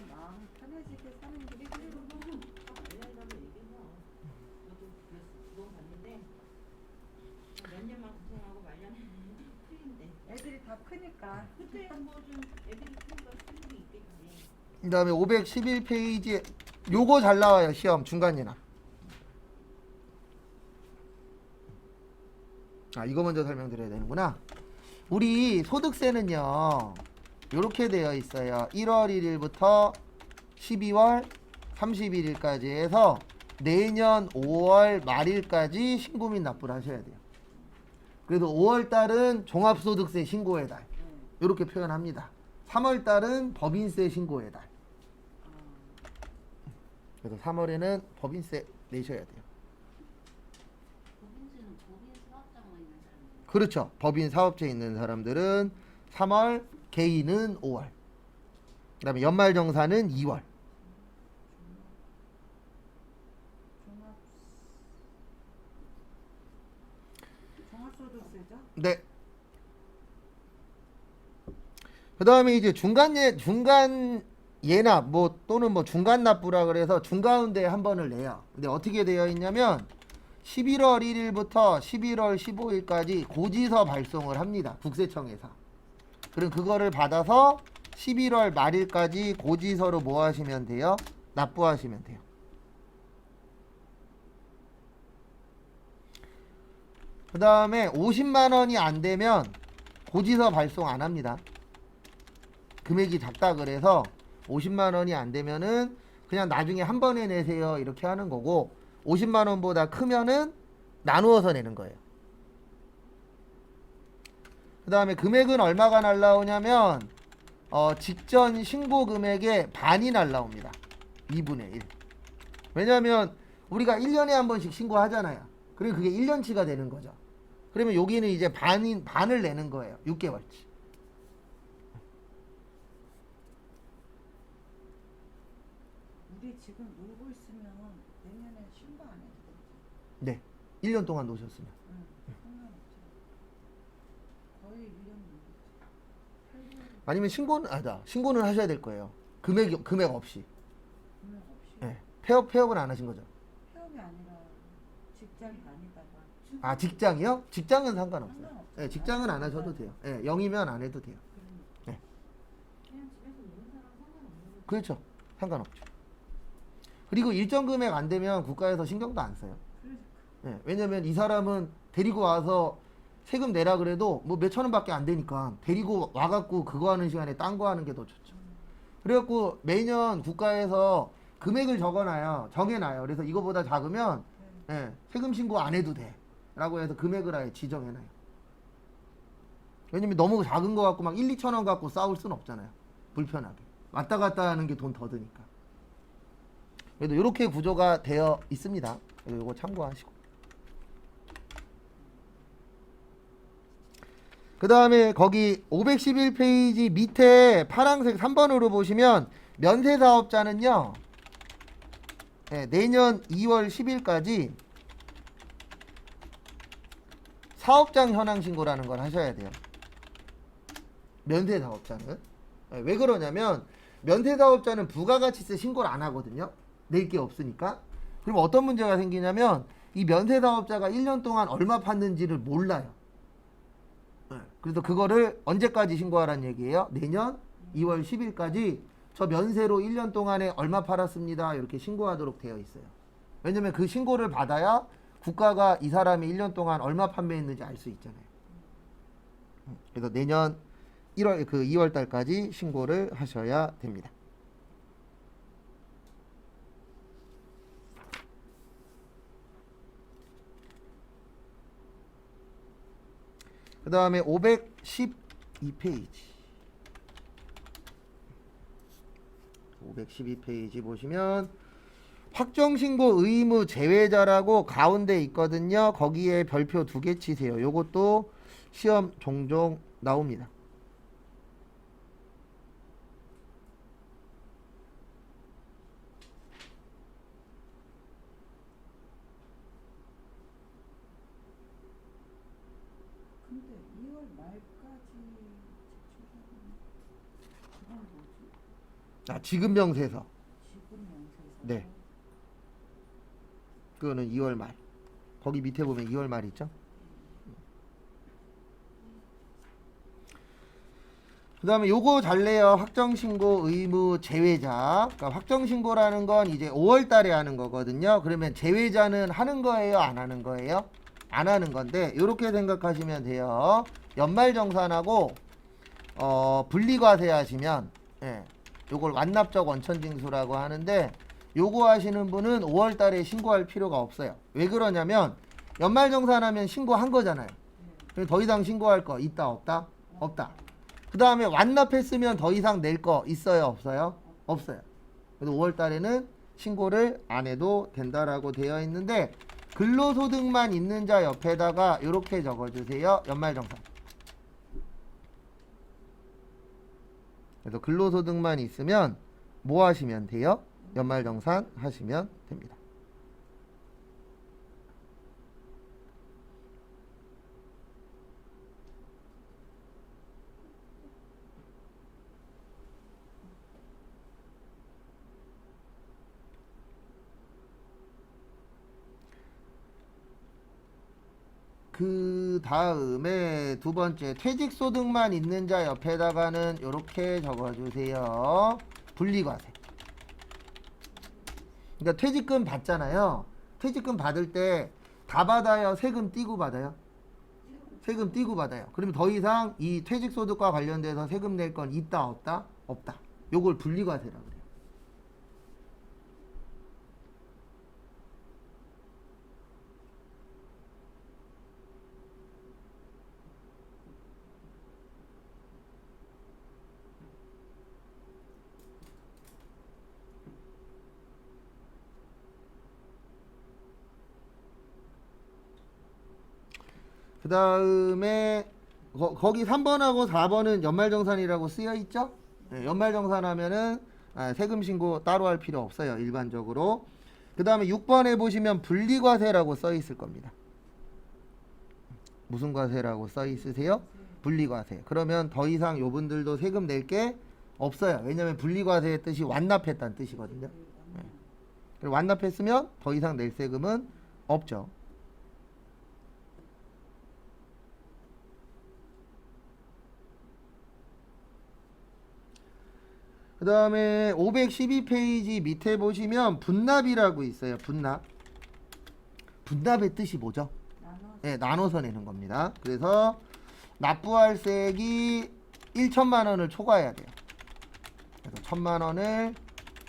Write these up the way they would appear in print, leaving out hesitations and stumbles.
마음 편해지게 사는 길이 그리고 말려달라고 얘기해서 저도 그래서 부동 봤는데 몇 년만 고생하고 말려면 풀린대. 애들이 다 크니까. 그때 뭐좀 애들이 크니까 풀린 게 있겠지. 그 다음에 511페이지 요거 잘 나와요. 시험 중간예나. 아 이거 먼저 설명드려야 되는구나. 우리 소득세는요 요렇게 되어 있어요. 1월 1일부터 12월 31일까지 해서 내년 5월 말일까지 신고 및 납부를 하셔야 돼요. 그래서 5월달은 종합소득세 신고의 달 이렇게 표현합니다. 3월달은 법인세 신고의 달. 그래서 3월에는 법인세 내셔야 돼요. 법인세는 법인 사업자가 있는 사람들. 그렇죠. 법인 사업체 있는 사람들은 3월, 개인은 5월. 그 다음에 연말정산은 2월. 종합소득세죠? 네. 그 다음에 이제 중간 예납 뭐 또는 뭐 중간 납부라 그래서 중가운데 한 번을 내요. 근데 어떻게 되어 있냐면 11월 1일부터 11월 15일까지 고지서 발송을 합니다. 국세청에서. 그럼 그거를 받아서 11월 말일까지 고지서로 뭐 하시면 돼요? 납부하시면 돼요. 그 다음에 50만 원이 안 되면 고지서 발송 안 합니다. 금액이 작다 그래서 50만 원이 안 되면은 그냥 나중에 한 번에 내세요 이렇게 하는 거고 50만 원보다 크면은 나누어서 내는 거예요. 그 다음에 금액은 얼마가 날라오냐면 직전 신고 금액의 반이 날라옵니다. 2분의 1. 왜냐하면 우리가 1년에 한 번씩 신고하잖아요. 그리고 그게 1년치가 되는 거죠. 그러면 여기는 이제 반을 내는 거예요. 6개월치. 우리 지금 놀고 있으면 내년에 신고 안 해도 되지. 네. 1년 동안 노셨으면. 응, 상관없죠. 거의 1년 놀겠지. 아니면 신고는 하셔야 될 거예요. 금액 없이. 금액 없이. 네. 폐업은 안 하신 거죠. 회원이 아니라 직장 다니다가 아, 직장이요? 직장은 상관없어요. 상관없어요. 네, 직장은 안 하셔도 돼요. 네, 0이면 안 해도 돼요. 그러니까. 그냥 집에서 노는 사람 상관없는 거지. 그렇죠. 상관없죠. 그리고 일정 금액 안 되면 국가에서 신경도 안 써요. 그러니까. 네, 왜냐면 이 사람은 데리고 와서 세금 내라 그래도 뭐 몇천 원밖에 안 되니까 데리고 와갖고 그거 하는 시간에 딴 거 하는 게 더 좋죠. 그래갖고 매년 국가에서 금액을 정해놔요. 그래서 이거보다 작으면 예, 세금 신고 안 해도 돼 라고 해서 금액을 아예 지정해놔요. 왜냐면 너무 작은 거 갖고 막 1, 2천 원 갖고 싸울 순 없잖아요. 불편하게 왔다 갔다 하는 게 돈 더 드니까. 그래도 이렇게 구조가 되어 있습니다. 그래서 이거 참고하시고. 그 다음에 거기 511페이지 밑에 파란색 3번으로 보시면 면세사업자는요 네, 내년 2월 10일까지 사업장 현황 신고라는 걸 하셔야 돼요. 면세사업자는. 네, 왜 그러냐면 면세사업자는 부가가치세 신고를 안 하거든요. 낼 게 없으니까. 그럼 어떤 문제가 생기냐면 이 면세사업자가 1년 동안 얼마 팠는지를 몰라요. 네, 그래서 그거를 언제까지 신고하라는 얘기예요? 내년 2월 10일까지 저 면세로 1년 동안에 얼마 팔았습니다. 이렇게 신고하도록 되어 있어요. 왜냐면 그 신고를 받아야 국가가 이 사람이 1년 동안 얼마 판매했는지 알 수 있잖아요. 그래서 내년 2월 달까지 신고를 하셔야 됩니다. 그 다음에 512페이지 512페이지 보시면 확정신고 의무 제외자라고 가운데 있거든요. 거기에 별표 2개 치세요. 요것도 시험 종종 나옵니다. 근데 2월 말까지 제출하는 그건 뭐지? 아, 지급 명세서. 지금 명세서. 네. 그거는 2월 말. 거기 밑에 보면 2월 말 있죠? 그 다음에 요거 잘래요. 확정신고 의무 제외자. 그러니까 확정신고라는 건 이제 5월 달에 하는 거거든요. 그러면 제외자는 하는 거예요? 안 하는 거예요? 안 하는 건데, 요렇게 생각하시면 돼요. 연말정산하고, 분리과세 하시면, 예, 요걸 완납적 원천징수라고 하는데, 요거 하시는 분은 5월 달에 신고할 필요가 없어요. 왜 그러냐면, 연말정산하면 신고한 거잖아요. 그럼 더 이상 신고할 거 있다, 없다? 없다. 그 다음에 완납했으면 더 이상 낼 거 있어요, 없어요? 없어요. 그래서 5월 달에는 신고를 안 해도 된다라고 되어 있는데, 근로소득만 있는 자 옆에다가 이렇게 적어주세요. 연말정산. 그래서 근로소득만 있으면 뭐 하시면 돼요? 연말정산 하시면 됩니다. 그 다음에 두 번째, 퇴직소득만 있는 자 옆에다가는 이렇게 적어주세요. 분리과세. 그러니까 퇴직금 받잖아요. 퇴직금 받을 때 다 받아요? 세금 띄고 받아요? 세금 띄고 받아요. 그러면 더 이상 이 퇴직소득과 관련돼서 세금 낼 건 있다, 없다? 없다. 요걸 분리과세라고 그래요. 그 다음에 거기 3번하고 4번은 연말정산이라고 쓰여 있죠? 네, 연말정산 하면은 세금 신고 따로 할 필요 없어요, 일반적으로. 그 다음에 6번에 보시면 분리과세라고 써 있을 겁니다. 무슨 과세라고 써 있으세요? 분리과세. 그러면 더 이상 요분들도 세금 낼 게 없어요. 왜냐면 분리과세의 뜻이 완납했다는 뜻이거든요. 네. 그리고 완납했으면 더 이상 낼 세금은 없죠. 그 다음에 512페이지 밑에 보시면 분납이라고 있어요. 분납. 분납의 뜻이 뭐죠? 네, 나눠서 내는 겁니다. 그래서 납부할세액이 1천만 원을 초과해야 돼요. 그래서 1천만 원을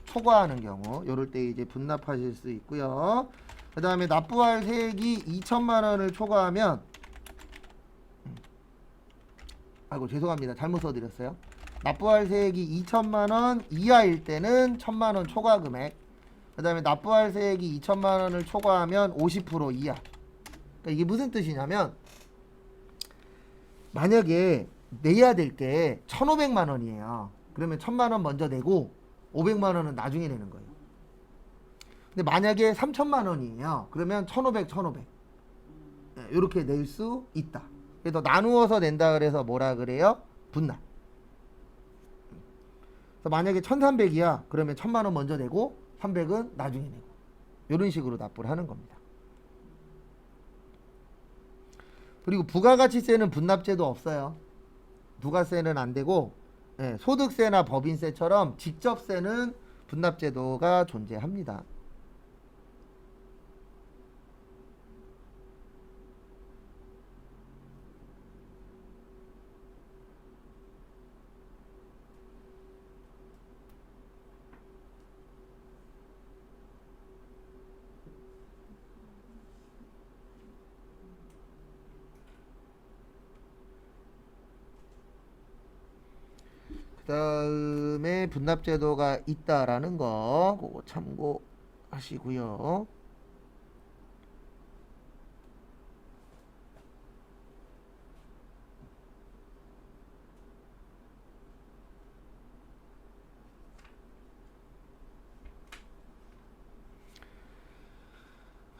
초과하는 경우 요럴 때 이제 분납하실 수 있고요. 그 다음에 납부할세액이 2천만 원을 초과하면 아이고 죄송합니다. 잘못 써드렸어요. 납부할세액이 2천만 원 이하일 때는 1천만 원 초과 금액. 그 다음에 납부할세액이 2천만 원을 초과하면 50% 이하. 그러니까 이게 무슨 뜻이냐면 만약에 내야 될 게 1,500만 원이에요. 그러면 1,000만 원 먼저 내고 500만 원은 나중에 내는 거예요. 근데 만약에 3천만 원이에요. 그러면 1,500, 1,500 이렇게 낼 수 있다. 그래서 나누어서 낸다 그래서 뭐라 그래요? 분납. 그래서 만약에 1,300이야. 그러면 1,000만 원 먼저 내고 300은 나중에 내고 이런 식으로 납부를 하는 겁니다. 그리고 부가가치세는 분납제도 없어요. 부가세는 안 되고 소득세나 법인세처럼 직접세는 분납제도가 존재합니다. 그 다음에 분납제도가 있다라는 거 그거 참고하시고요.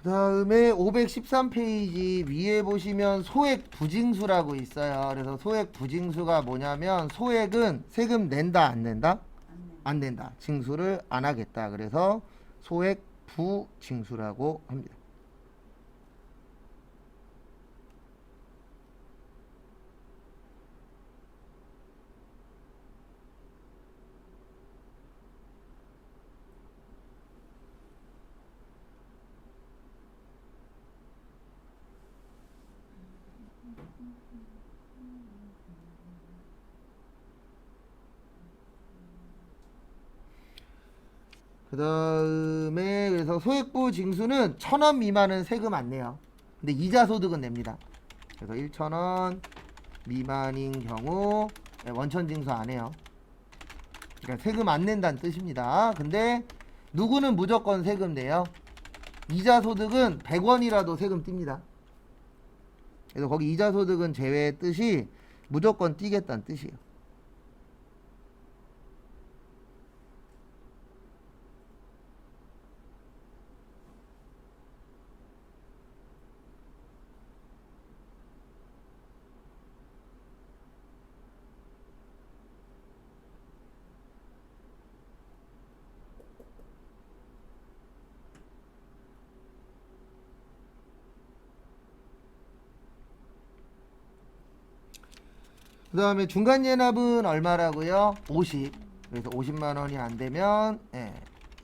그 다음에 513페이지 위에 보시면 소액 부징수라고 있어요. 그래서 소액 부징수가 뭐냐면 소액은 세금 낸다 안 낸다? 안 내. 안 된다. 징수를 안 하겠다. 그래서 소액 부징수라고 합니다. 그 다음에 그래서 소액부 징수는 1,000원 미만은 세금 안 내요. 근데 이자 소득은 냅니다. 그래서 1,000원 미만인 경우 원천 징수 안 해요. 그러니까 세금 안 낸다는 뜻입니다. 근데 누구는 무조건 세금 내요. 이자 소득은 100원이라도 세금 띱니다. 그래서 거기 이자 소득은 제외의 뜻이 무조건 띄겠다는 뜻이에요. 그 다음에 중간예납은 얼마라고요? 50. 그래서 50만 원이 안 되면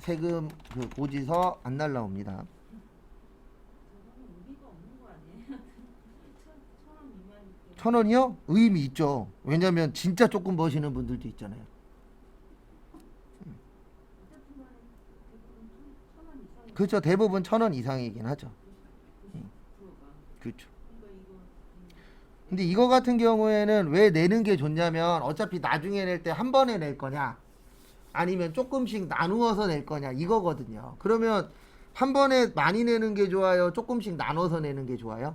세금 그 고지서 안 날라옵니다. 저거는 의미가 없는 거 아니에요? 1,000원 미만이니까. 1,000원이요? 의미 있죠. 왜냐면 진짜 조금 버시는 분들도 있잖아요. 어쨌든 간에 대부분 1,000원 이상이 그렇죠. 대부분 1,000원 이상이긴 하죠. 90%가. 그렇죠. 그러니까 이거 근데 이거 같은 경우에는 왜 내는 게 좋냐면 어차피 나중에 낼 때 한 번에 낼 거냐 아니면 조금씩 나누어서 낼 거냐 이거거든요. 그러면 한 번에 많이 내는 게 좋아요? 조금씩 나눠서 내는 게 좋아요?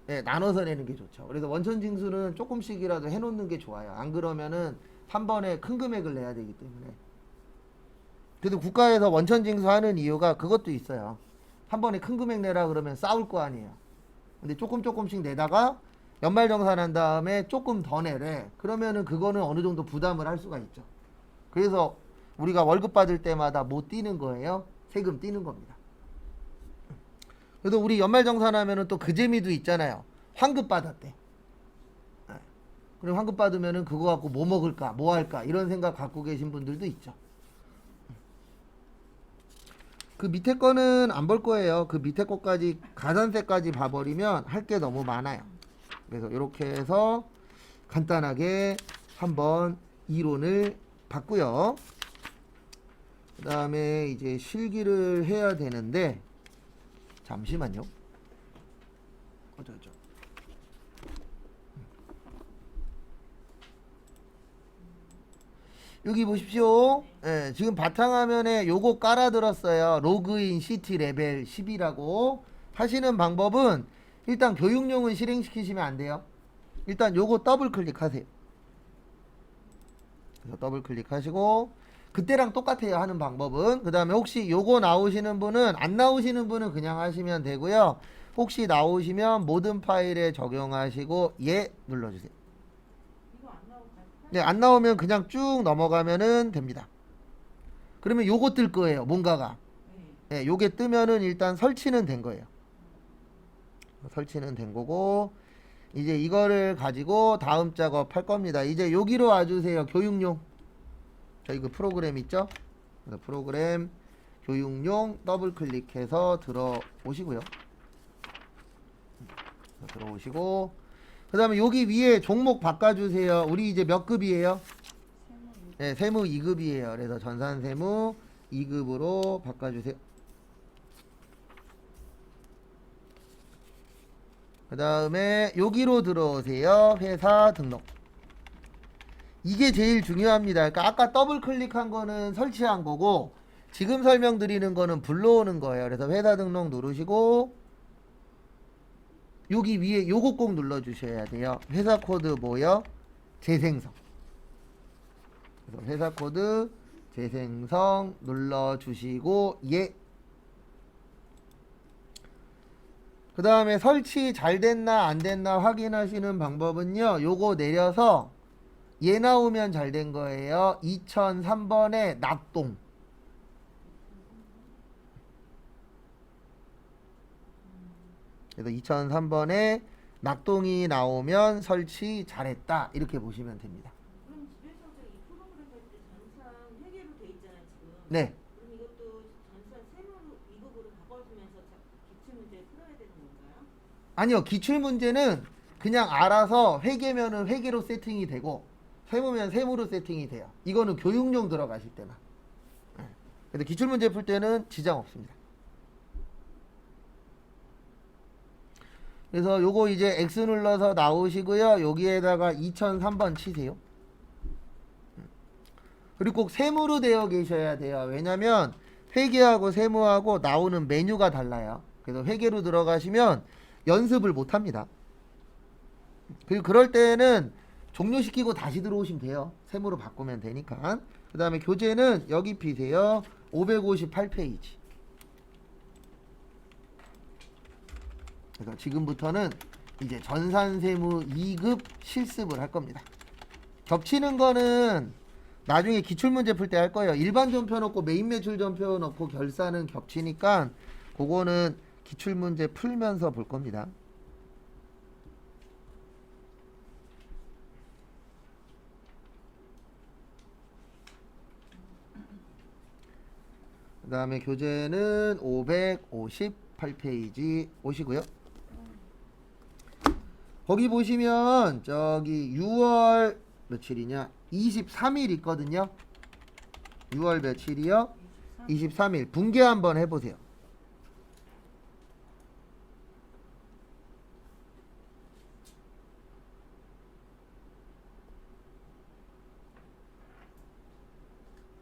네, 나눠서 내는 게 좋죠. 그래서 원천징수는 조금씩이라도 해놓는 게 좋아요. 안 그러면은 한 번에 큰 금액을 내야 되기 때문에. 그래도 국가에서 원천징수 하는 이유가 그것도 있어요. 한 번에 큰 금액 내라 그러면 싸울 거 아니에요. 근데 조금씩 내다가 연말정산한 다음에 조금 더 내래. 그러면은 그거는 어느 정도 부담을 할 수가 있죠. 그래서 우리가 월급 받을 때마다 뭐 띄는 거예요? 세금 띄는 겁니다. 그래도 우리 연말정산하면은 또 그 재미도 있잖아요. 환급 받았대. 그럼 환급 받으면은 그거 갖고 뭐 먹을까, 뭐 할까 이런 생각 갖고 계신 분들도 있죠. 그 밑에 거는 안 볼 거예요. 그 밑에 거까지 가산세까지 봐버리면 할 게 너무 많아요. 그래서 이렇게 해서 간단하게 한번 이론을 봤고요. 그 다음에 이제 실기를 해야 되는데 잠시만요. 여기 보십시오. 예, 지금 바탕화면에 요거 깔아들었어요. 로그인 CT 레벨 10이라고 하시는 방법은 일단 교육용은 실행시키시면 안 돼요. 일단 요거 더블 클릭하세요. 그래서 더블 클릭하시고 그때랑 똑같아요. 하는 방법은. 그 다음에 혹시 요거 나오시는 분은 안 나오시는 분은 그냥 하시면 되고요. 혹시 나오시면 모든 파일에 적용하시고 예 눌러주세요. 이거 안 나오고 네, 안 나오면 그냥 쭉 넘어가면은 됩니다. 그러면 요거 뜰 거예요. 뭔가가. 네, 요게 뜨면은 일단 설치는 된 거예요. 설치는 된 거고 이제 이거를 가지고 다음 작업 할 겁니다. 이제 여기로 와주세요. 교육용. 저희 그 프로그램 있죠? 그래서 프로그램 교육용 더블 클릭해서 들어오시고요. 들어오시고 그 다음에 여기 위에 종목 바꿔주세요. 우리 이제 몇 급이에요? 네, 세무 2급이에요. 그래서 전산세무 2급으로 바꿔주세요. 그 다음에 여기로 들어오세요. 회사 등록. 이게 제일 중요합니다. 그러니까 아까 더블 클릭한 거는 설치한 거고 지금 설명드리는 거는 불러오는 거예요. 그래서 회사 등록 누르시고 여기 위에 요거 꼭 눌러주셔야 돼요. 회사 코드 뭐요? 재생성. 그래서 회사 코드 재생성 눌러주시고 예. 그 다음에 설치 잘 됐나 안 됐나 확인하시는 방법은요. 요거 내려서 얘 나오면 잘 된 거예요. 2003번에 낙동. 그래서 2003번에 낙동이 나오면 설치 잘했다. 이렇게 보시면 됩니다. 그럼 집에서 이 프로그램 할 때 전산 회계로 돼 있잖아요 지금. 네. 그럼 이것도 전산 세무로 위급으로 바꿔주면서 기출 문제 풀어야 되는 건가요? 아니요. 기출문제는 그냥 알아서 회계면은 회계로 세팅이 되고 세무면 세무로 세팅이 돼요. 이거는 교육용 들어가실 때만. 네. 그래서 기출문제 풀 때는 지장 없습니다. 그래서 요거 이제 X 눌러서 나오시고요. 여기에다가 2003번 치세요. 그리고 꼭 세무로 되어 계셔야 돼요. 왜냐면 회계하고 세무하고 나오는 메뉴가 달라요. 그래서 회계로 들어가시면 연습을 못 합니다. 그리고 그럴 때는 종료시키고 다시 들어오시면 돼요. 세무로 바꾸면 되니까. 그 다음에 교재는 여기 피세요. 558페이지. 그래서 지금부터는 이제 전산세무 2급 실습을 할 겁니다. 겹치는 거는 나중에 기출문제 풀 때 할 거예요. 일반 전표 넣고 메인 매출 전표 넣고 결산은 겹치니까 그거는 기출문제 풀면서 볼 겁니다. 그 다음에 교재는 558페이지 오시고요. 거기 보시면 저기 6월 며칠이냐 23일 있거든요. 6월 며칠이요? 23일 분계 한번 해보세요.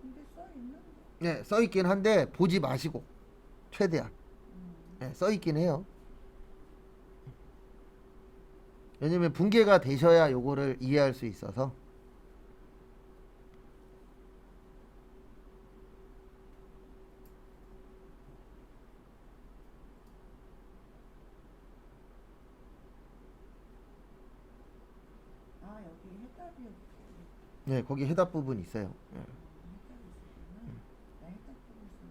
근데 써 있는데. 네, 써있긴 한데 보지 마시고 최대한 네, 써있긴 해요. 왜냐면 분계가 되셔야 요거를 이해할 수 있어서. 아 여기 해답이 없어. 네, 거기 해답 부분 있어요. 네. 해답이 있었구나. 나 해답 보고 있어.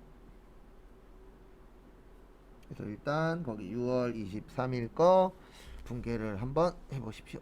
그래서 일단 거기 6월 23일 거 분계를 한번 해보십시오.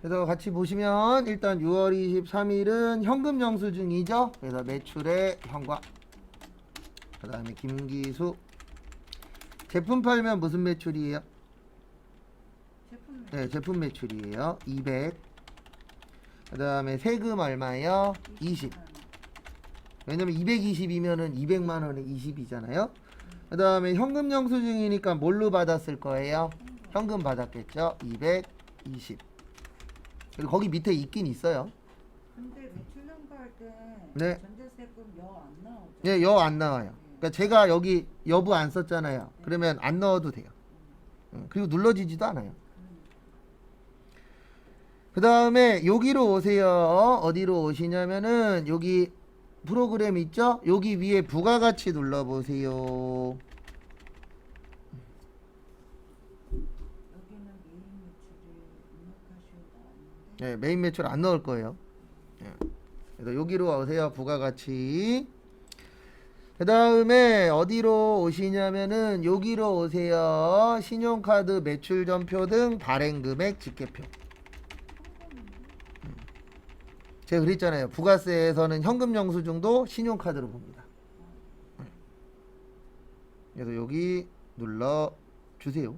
그래서 같이 보시면 일단 6월 23일은 현금 영수증이죠. 그래서 매출의 현과 그 다음에 김기수 제품 팔면 무슨 매출이에요? 제품 네, 제품 매출이에요. 200. 그 다음에 세금 얼마요? 20. 왜냐면 220이면은 200만 원에 20이잖아요. 그 다음에 현금 영수증이니까 뭘로 받았을 거예요? 현금 받았겠죠. 220. 그리고 거기 밑에 있긴 있어요. 근데 매출 평가할 때 네. 전자세금 여 안 나오죠? 예, 여 안 나와요. 그러니까 제가 여기 여부 안 썼잖아요. 그러면 안 넣어도 돼요. 그리고 눌러지지도 않아요. 그 다음에 여기로 오세요. 어디로 오시냐면은 여기 프로그램 있죠? 여기 위에 부가가치 눌러보세요. 여기는 메인 매출이 입력하시오가 아닌데. 네, 메인 매출 안 넣을 거예요. 예. 그래서 여기로 오세요. 부가가치. 그 다음에 어디로 오시냐면은 여기로 오세요. 신용카드 매출전표 등 발행금액 집계표. 제가 그랬잖아요. 부가세에서는 현금 영수증도 신용카드로 봅니다. 그래서 여기 눌러 주세요.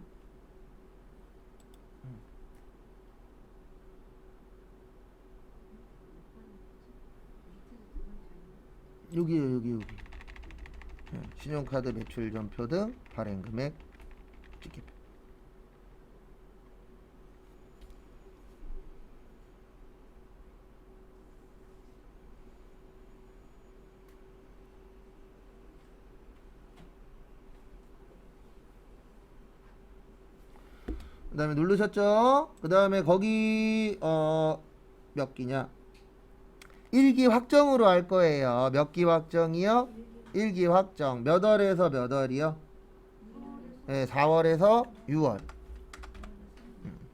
여기에요, 여기. 네, 신용카드 매출 전표 등 발행 금액 찍기. 그 다음에 누르셨죠? 그 다음에 거기 몇 기냐? 1기 확정으로 할 거예요. 몇 기 확정이요? 1기 확정. 몇 월에서 몇 월이요? 네, 4월에서 6월.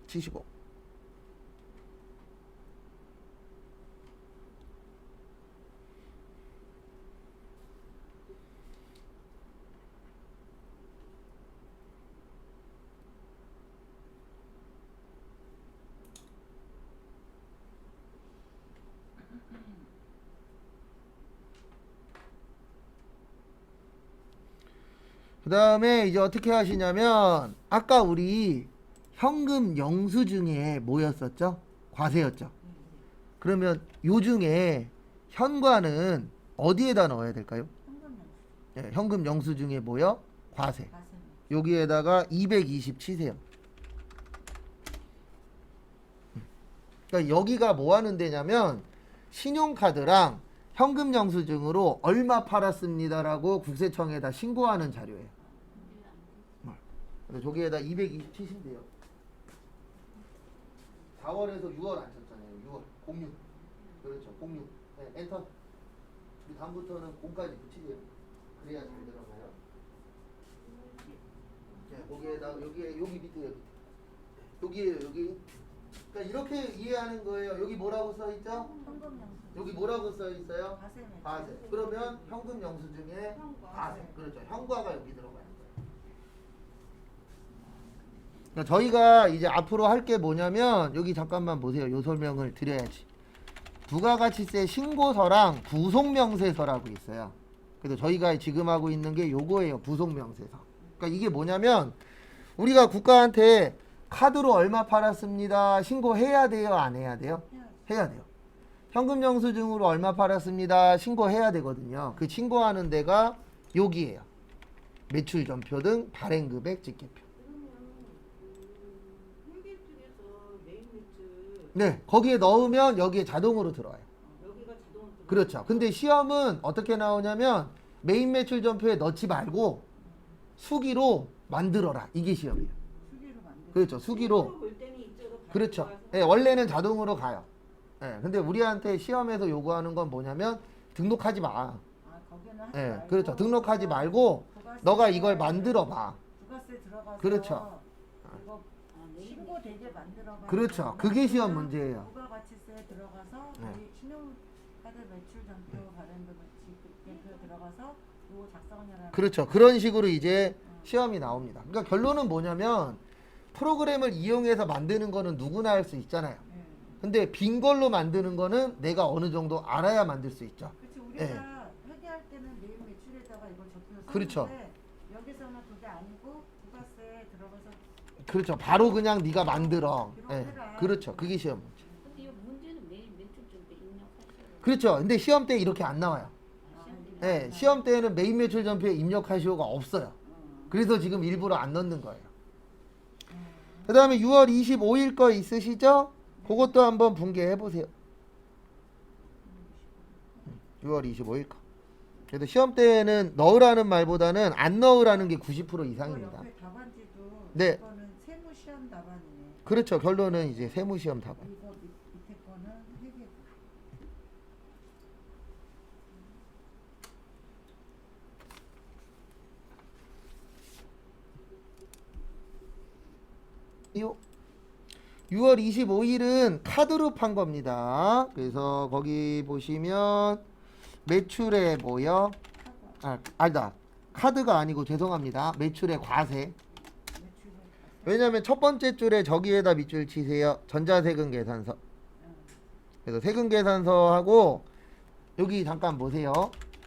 치시고. 그 다음에 이제 어떻게 하시냐면 아까 우리 현금 영수증에 뭐였었죠? 과세였죠. 그러면 요 중에 현관은 어디에다 넣어야 될까요? 네, 현금 영수증에 뭐요? 과세. 여기에다가 220 치세요. 그러니까 여기가 뭐 하는 데냐면 신용카드랑 현금 영수증으로 얼마 팔았습니다라고 국세청에다 신고하는 자료예요. 그래서 저기에다 220 치시면 돼요. 4월에서 6월 안 쳤잖아요. 6월 06. 그렇죠. 06. 네, 엔터. 그 다음부터는 0까지 붙이세요. 그래야 잘 들어가요. 네, 거기에다 여기 밑에 여기에요. 여기. 그러니까 이렇게 이해하는 거예요. 여기 뭐라고 써 있죠? 여기 뭐라고 써 있어요? 과세. 그러면 현금 영수증에 과세. 그렇죠. 현과가 여기 들어가는 거예요. 그러니까 저희가 이제 앞으로 할 게 뭐냐면 여기 잠깐만 보세요. 요 설명을 드려야지. 부가가치세 신고서랑 부속명세서라고 있어요. 그래서 저희가 지금 하고 있는 게 요거예요. 부속명세서. 그러니까 이게 뭐냐면 우리가 국가한테 카드로 얼마 팔았습니다. 신고해야 돼요? 안 해야 돼요? 해야 돼요. 현금 영수증으로 얼마 팔았습니다. 신고해야 되거든요. 그 신고하는 데가 여기예요. 매출 전표 등 발행 금액 집계표. 회계 쪽에서 메인 매출 네, 거기에 넣으면 여기에 자동으로 들어와요. 여기가 자동으로 들어가요. 그렇죠. 근데 시험은 어떻게 나오냐면 메인 매출 전표에 넣지 말고 수기로 만들어라. 이게 시험이에요. 그렇죠. 수기로. 볼 때는 이쪽으로 그렇죠. 들어가서 예, 원래는 자동으로 가요. 예, 근데 우리한테 시험에서 요구하는 건 뭐냐면 등록하지 마. 거기는 하지 예, 말고 그렇죠. 등록하지 말고 부가세 너가 이걸 만들어 봐. 부가세 들어가서 그렇죠. 이거 신고되게 만들어 봐. 그렇죠. 그게 시험 문제예요. 부가가치세에 들어가서 네. 우리 신용카드 매출 전표 발행도 집계표 들어가서 요거 작성하라는. 그렇죠. 그런 식으로 이제 시험이 나옵니다. 그러니까 결론은 뭐냐면 프로그램을 이용해서 만드는 거는 누구나 할 수 있잖아요. 근데 빈 걸로 만드는 거는 내가 어느 정도 알아야 만들 수 있죠. 그렇지. 우리가 회계할 때는 매일 매출에다가 이걸 적혀서 그렇죠. 쓰는데 여기서는 그게 아니고 부가세에 들어가서 그렇죠. 바로 그냥 네가 만들어. 예, 기록해라. 그렇죠. 그게 시험 문제. 근데 이 문제는 매일 매출 정도 입력하셔야 그렇죠. 근데 시험 때 이렇게 안 나와요. 예, 시험 때는 메인 매출 전표에 입력하시오가 없어요. 그래서 지금 일부러 안 넣는 거예요. 그 다음에 6월 25일 거 있으시죠? 그것도 한번 분개해 보세요. 6월 25일 거. 그래서 시험 때는 넣으라는 말보다는 안 넣으라는 게 90% 이상입니다. 옆에 답안지도 네. 이거는 세무 시험 답안이네. 그렇죠. 결론은 이제 세무시험 답안. 이거 밑에 거는 회계. 요 6월 25일은 카드로 판 겁니다. 그래서 거기 보시면 매출에 뭐요? 아니다. 카드가 아니고 죄송합니다. 매출의 과세. 왜냐면 첫 번째 줄에 저기에다 밑줄 치세요. 전자세금 계산서. 그래서 세금 계산서하고 여기 잠깐 보세요.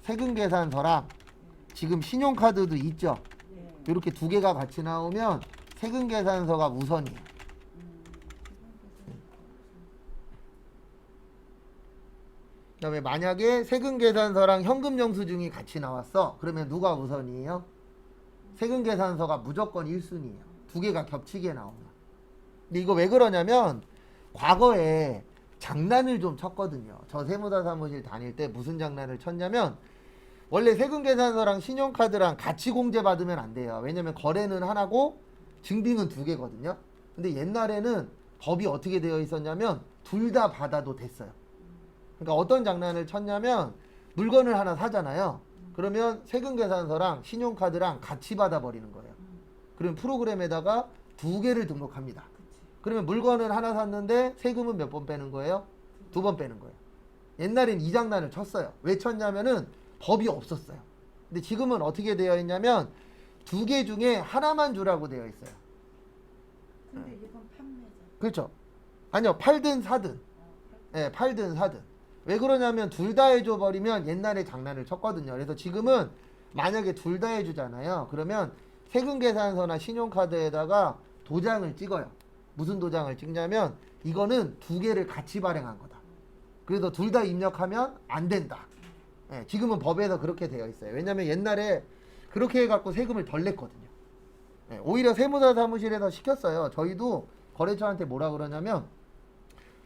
세금 계산서랑 지금 신용카드도 있죠. 이렇게 두 개가 같이 나오면 세금 계산서가 우선이에요. 그다음에 만약에 세금 계산서랑 현금 영수증이 같이 나왔어. 그러면 누가 우선이에요? 세금 계산서가 무조건 1순위예요. 두 개가 겹치게 나오면. 근데 이거 왜 그러냐면 과거에 장난을 좀 쳤거든요. 저 세무사 사무실 다닐 때 무슨 장난을 쳤냐면 원래 세금 계산서랑 신용카드랑 같이 공제 받으면 안 돼요. 왜냐면 거래는 하나고 증빙은 두 개거든요. 근데 옛날에는 법이 어떻게 되어 있었냐면 둘 다 받아도 됐어요. 그러니까 어떤 장난을 쳤냐면 물건을 하나 사잖아요. 그러면 세금 계산서랑 신용카드랑 같이 받아버리는 거예요. 그러면 프로그램에다가 두 개를 등록합니다. 그러면 물건은 하나 샀는데 세금은 몇 번 빼는 거예요? 두 번 빼는 거예요. 옛날엔 이 장난을 쳤어요. 왜 쳤냐면은 법이 없었어요. 근데 지금은 어떻게 되어 있냐면 두 개 중에 하나만 주라고 되어 있어요. 근데 이건 판매자. 그렇죠. 아니요, 팔든 사든. 예, 팔든 사든. 왜 그러냐면 둘 다 해줘 버리면 옛날에 장난을 쳤거든요. 그래서 지금은 만약에 둘 다 해주잖아요. 그러면 세금 계산서나 신용카드에다가 도장을 찍어요. 무슨 도장을 찍냐면 이거는 두 개를 같이 발행한 거다. 그래서 둘 다 입력하면 안 된다. 예, 지금은 법에서 그렇게 되어 있어요. 왜냐면 옛날에 그렇게 해갖고 세금을 덜 냈거든요. 예, 오히려 세무사 사무실에서 시켰어요. 저희도 거래처한테 뭐라 그러냐면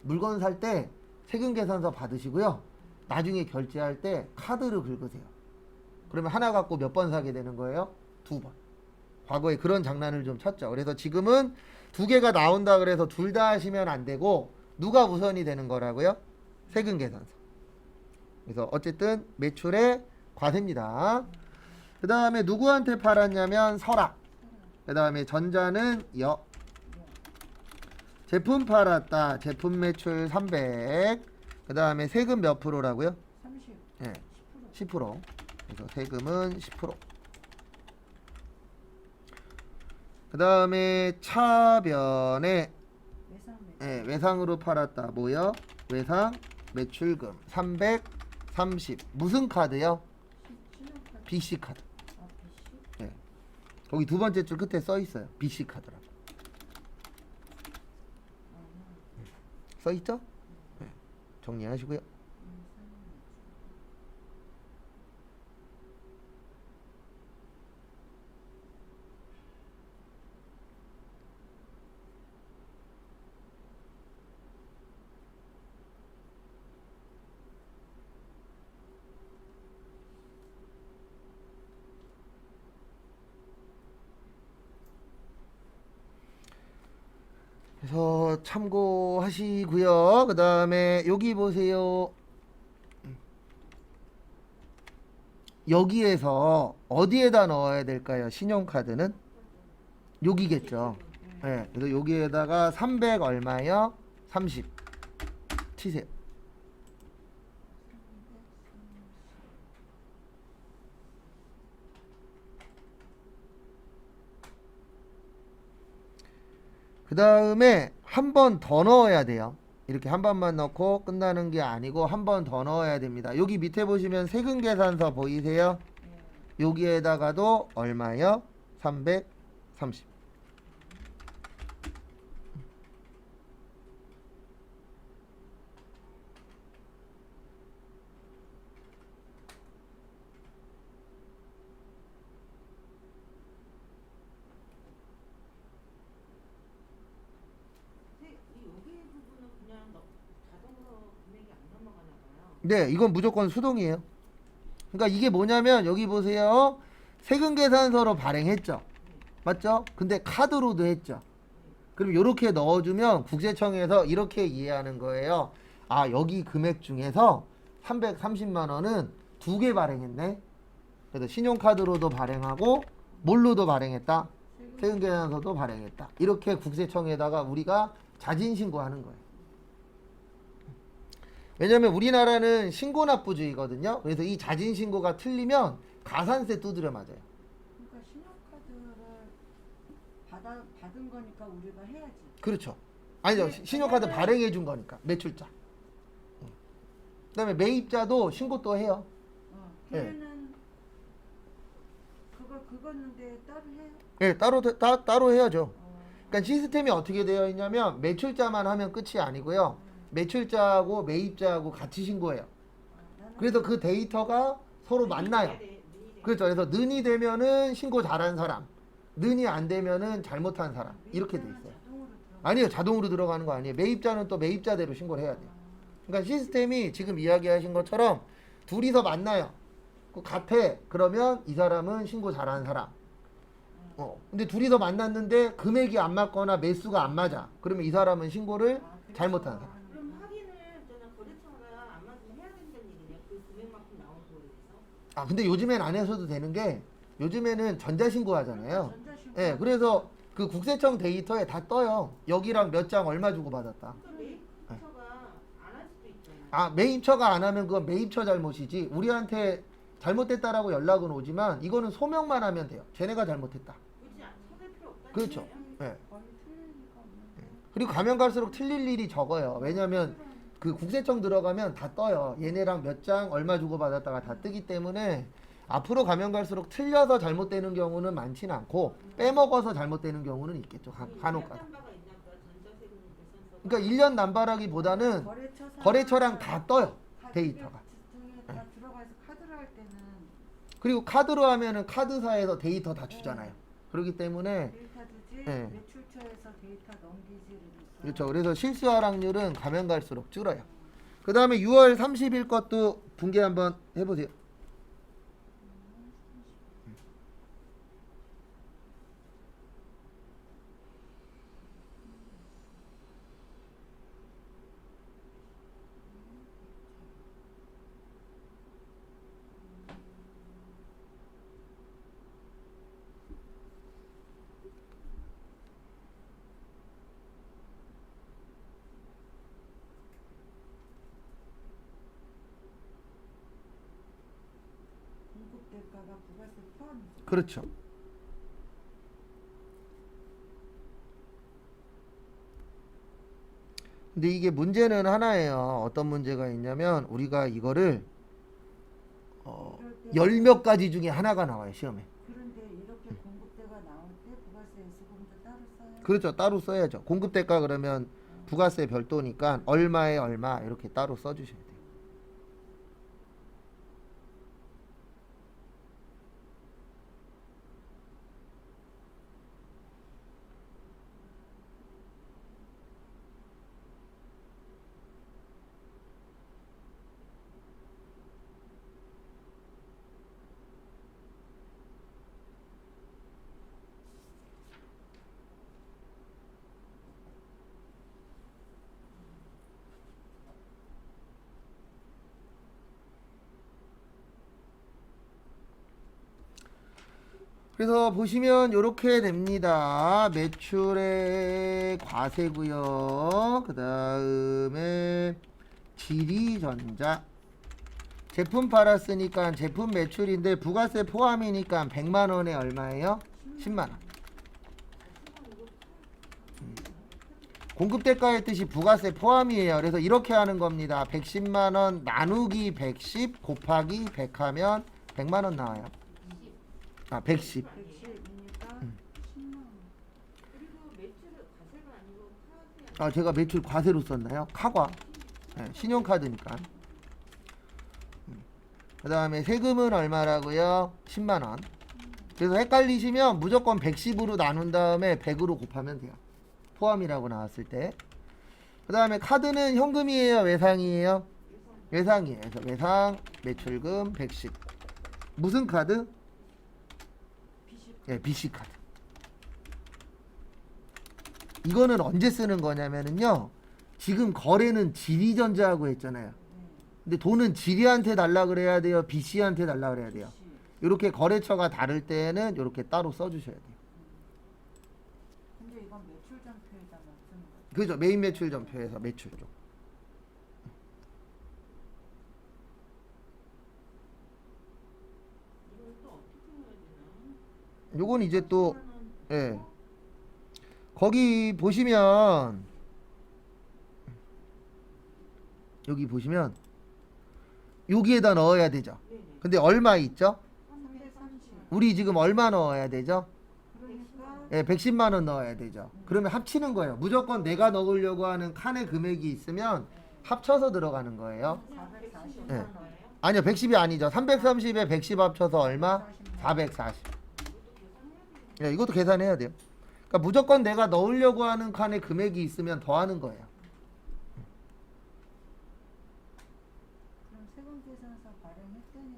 물건 살 때 세금 계산서 받으시고요. 나중에 결제할 때 카드를 긁으세요. 그러면 하나 갖고 몇 번 사게 되는 거예요? 두 번. 과거에 그런 장난을 좀 쳤죠. 그래서 지금은 두 개가 나온다 그래서 둘 다 하시면 안 되고 누가 우선이 되는 거라고요? 세금 계산서. 그래서 어쨌든 매출의 과세입니다. 그 다음에 누구한테 팔았냐면 설악. 그 다음에 전자는 여. 제품 팔았다. 제품 매출 300. 그 다음에 세금 몇 프로라고요? 30. 예, 10%. 10%. 그래서 세금은 10%. 그 다음에 차변에 외상 매출. 예, 외상으로 팔았다. 뭐요? 외상 매출금 330. 무슨 카드요? 신용카드. BC 카드. 아, BC? 예. 거기 두 번째 줄 끝에 써 있어요. BC 카드라고. 써 있죠? 예. 정리하시고요. 그래서 참고하시고요. 그 다음에 여기 보세요. 여기에서 어디에다 넣어야 될까요? 신용카드는 여기겠죠. 네, 그래서 여기에다가 300 얼마요? 30 치세요. 그 다음에 한 번 더 넣어야 돼요. 이렇게 한 번만 넣고 끝나는 게 아니고 한 번 더 넣어야 됩니다. 여기 밑에 보시면 세금 계산서 보이세요? 여기에다가도 얼마요? 330. 여기 부분은 그냥 자동으로 금액이 안 넘어가나 봐요. 네, 이건 무조건 수동이에요. 그러니까 이게 뭐냐면 여기 보세요. 세금 계산서로 발행했죠. 맞죠? 근데 카드로도 했죠. 그럼 이렇게 넣어주면 국세청에서 이렇게 이해하는 거예요. 아, 여기 금액 중에서 330만 원은 두 개 발행했네. 그래서 신용카드로도 발행하고 뭘로도 발행했다? 세금 계산서도 발행했다. 이렇게 국세청에다가 우리가 자진 신고하는 거예요. 왜냐면 우리나라는 신고납부주의거든요. 그래서 이 자진 신고가 틀리면 가산세 두드려 맞아요. 그러니까 신용카드를 받은 거니까 우리가 해야지. 그렇죠. 아니죠. 신용카드 발행해 준 거니까 매출자. 그다음에 매입자도 신고 또 해요. 걔는 그걸 그거는데 따로 해요? 예, 따로 해야죠. 어. 그러니까 시스템이 어떻게 되어 있냐면 매출자만 하면 끝이 아니고요. 매출자하고 매입자하고 같이 신고해요. 나는 그래서 그 데이터가 서로 만나요. 그렇죠. 그래서 는이 되면은 신고 잘한 사람, 는이 안 되면은 잘못한 사람 이렇게 돼 있어요. 자동으로 들어가. 아니요, 자동으로 들어가는 거 아니에요. 매입자는 또 매입자대로 신고를 해야 돼요. 그러니까 시스템이 지금 이야기하신 것처럼 둘이서 만나요. 같아. 그러면 이 사람은 신고 잘한 사람. 근데 둘이서 만났는데 금액이 안 맞거나 매수가 안 맞아. 그러면 이 사람은 신고를 그래서 잘못한 사람. 그럼 확인을 저는 거래처가 안 맞으면 해야 된다는 얘기네요. 그 금액만큼 나온 거에 대해서. 아, 근데 요즘엔 안 하셔도 되는 게 요즘에는 전자신고 하잖아요. 전자신고. 예, 그래서 그 국세청 데이터에 다 떠요. 여기랑 몇 장 얼마 주고 받았다. 그러니까 매입처가 안 할 수도 있잖아요. 아, 매입처가 안 하면 그건 매입처 잘못이지. 우리한테 잘못됐다라고 연락은 오지만 이거는 소명만 하면 돼요. 쟤네가 잘못했다. 굳이 찾을 필요 없다는 그렇죠. 거예요? 예. 거의 틀릴 리가 없는데. 그리고 가면 갈수록 틀릴 일이 적어요. 왜냐면 그 국세청 들어가면 다 떠요. 얘네랑 몇 장 얼마 주고 받았다가 다 뜨기 때문에 앞으로 가면 갈수록 틀려서 잘못되는 경우는 많지는 않고 빼먹어서 잘못되는 경우는 있겠죠. 간혹가다. 일단 바가 있나 보다. 전자세금 계산서. 그러니까 1년 남발하기보다는 거래처랑 다 떠요. 데이터가. 등에 다 들어가서 카드로 할 때는 그리고 카드로 하면은 카드사에서 데이터 다 주잖아요. 그렇기 때문에 데이터 주지 네. 매출처에서 데이터 넘기지 이러니까. 그렇죠. 그래서 실수 하락률은 가면 갈수록 줄어요. 그 다음에 6월 30일 것도 분개 한번 해보세요. 공급 대가가 부가세 포함이죠. 그렇죠. 근데 이게 문제는 하나예요. 어떤 문제가 있냐면 우리가 이거를 열 몇 가지 중에 하나가 나와요. 시험에. 그런데 이렇게 공급대가 나올 때 부가세 수금도 따로 써요. 그렇죠. 따로 써야죠. 공급대가 그러면 부가세 별도니까 얼마에 얼마 이렇게 따로 써주셔야 돼요. 그래서 보시면 이렇게 됩니다. 매출의 과세고요. 그 다음에 지리전자 제품 팔았으니까 제품 매출인데 부가세 포함이니까 100만 원에 얼마예요? 10만 원. 공급대가의 뜻이 부가세 포함이에요. 그래서 이렇게 하는 겁니다. 110만 원 나누기 110 곱하기 100 하면 100만 원 나와요. 아, 110. 110이니까 10만 원. 그리고 매출은 과세가 아니고 카드야. 아, 제가 매출 과세로 썼나요? 카과. 네, 신용카드니까. 그 다음에 세금은 얼마라고요? 10만 원. 그래서 헷갈리시면 무조건 110으로 나눈 다음에 100으로 곱하면 돼요. 포함이라고 나왔을 때. 그 다음에 카드는 현금이에요? 외상이에요? 외상이에요. 그래서 외상 매출금 110. 무슨 카드? 예, BC카드. 이거는 언제 쓰는 거냐면은요. 지금 거래는 지리전자하고 했잖아요. 근데 돈은 지리한테 달라 그래야 돼요? BC한테 달라 그래야 돼요? 이렇게 거래처가 다를 때는 이렇게 따로 써주셔야 돼요. 근데 이건 매출전표에다 맞추는 거죠. 그죠? 메인 매출 전표에서 매출 쪽. 이걸 또 어떻게 해야 되나? 요건 이제 또 예. 거기 보시면 여기 보시면 여기에다 넣어야 되죠. 네네. 근데 얼마 있죠? 330. 우리 지금 얼마 넣어야 되죠? 그러니까 예, 110만 원 넣어야 되죠. 그러면 합치는 거예요. 무조건 내가 넣으려고 하는 칸의 금액이 있으면 합쳐서 들어가는 거예요. 440만 예. 원. 아니요, 110이 아니죠. 330에 110 합쳐서 얼마? 440. 예, 이것도 계산해야 돼요. 그러니까 무조건 내가 넣으려고 하는 칸의 금액이 있으면 더하는 거예요. 그럼 세금계산서 발행했더니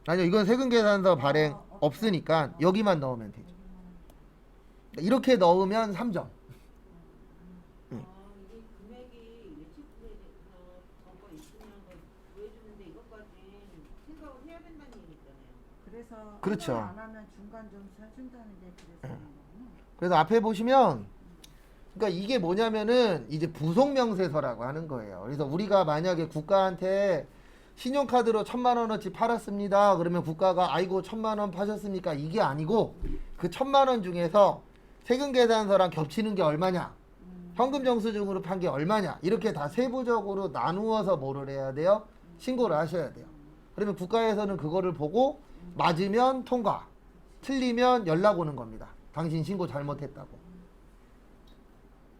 아니요, 이건 세금 계산서 발행 없으니까 여기만 넣으면 되죠. 이렇게 넣으면 3점. 아, 이게 금액이 예측분에서 저거 있으면 그걸 보여주는데 이것까지 생각을 해야 된다는 얘기잖아요. 그래서 그렇죠. 안 하면 중간 점수 해준다는 게 그래서 그런 거구나. 그래서 앞에 보시면 그러니까 이게 뭐냐면은 이제 부속명세서라고 하는 거예요. 그래서 우리가 만약에 국가한테 신용카드로 1,000만 원어치 팔았습니다. 그러면 국가가 아이고 1,000만 원 파셨으니까 이게 아니고 그 1,000만 원 중에서 세금계산서랑 겹치는 게 얼마냐, 현금 영수증으로 판 게 얼마냐, 이렇게 다 세부적으로 나누어서 뭐를 해야 돼요? 신고를 하셔야 돼요. 그러면 국가에서는 그거를 보고 맞으면 통과, 틀리면 연락 오는 겁니다. 당신 신고 잘못했다고.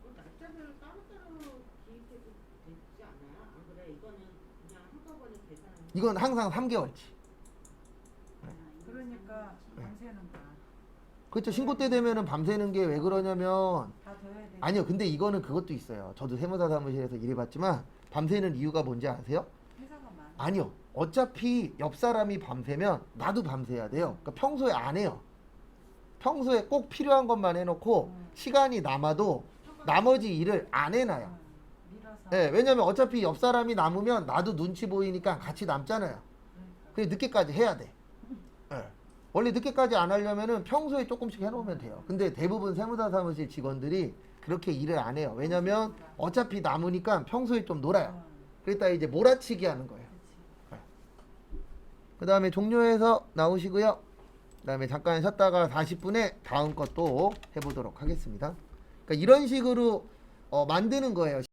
그 날짜를 따로따로 기입해도 되지 않아요? 안 그래? 이거는 그냥 한꺼번에 계산하는 이건 항상 3개월치. 그러니까 밤새는 거야. 그렇죠. 신고 때 되면은 밤새는 게 왜 그러냐면 다 더 해야 돼. 아니요. 근데 이거는 그것도 있어요. 저도 세무사 사무실에서 일해봤지만 밤새는 이유가 뭔지 아세요? 회사가 많아. 아니요. 어차피 옆 사람이 밤새면 나도 밤새야 돼요. 그러니까 평소에 안 해요. 평소에 꼭 필요한 것만 해놓고 시간이 남아도 나머지 일을 안 해놔요. 밀어서. 네, 왜냐면 어차피 옆 사람이 남으면 나도 눈치 보이니까 같이 남잖아요. 그래서 늦게까지 해야 돼. 네. 원래 늦게까지 안 하려면은 평소에 조금씩 해놓으면 돼요. 근데 대부분 세무사 사무실 직원들이 그렇게 일을 안 해요. 왜냐면 어차피 남으니까 평소에 좀 놀아요. 그랬다 이제 몰아치기 하는 거예요. 그 다음에 종료해서 나오시고요. 그 다음에 잠깐 쉬었다가 40분에 다음 것도 해보도록 하겠습니다. 그러니까 이런 식으로 만드는 거예요.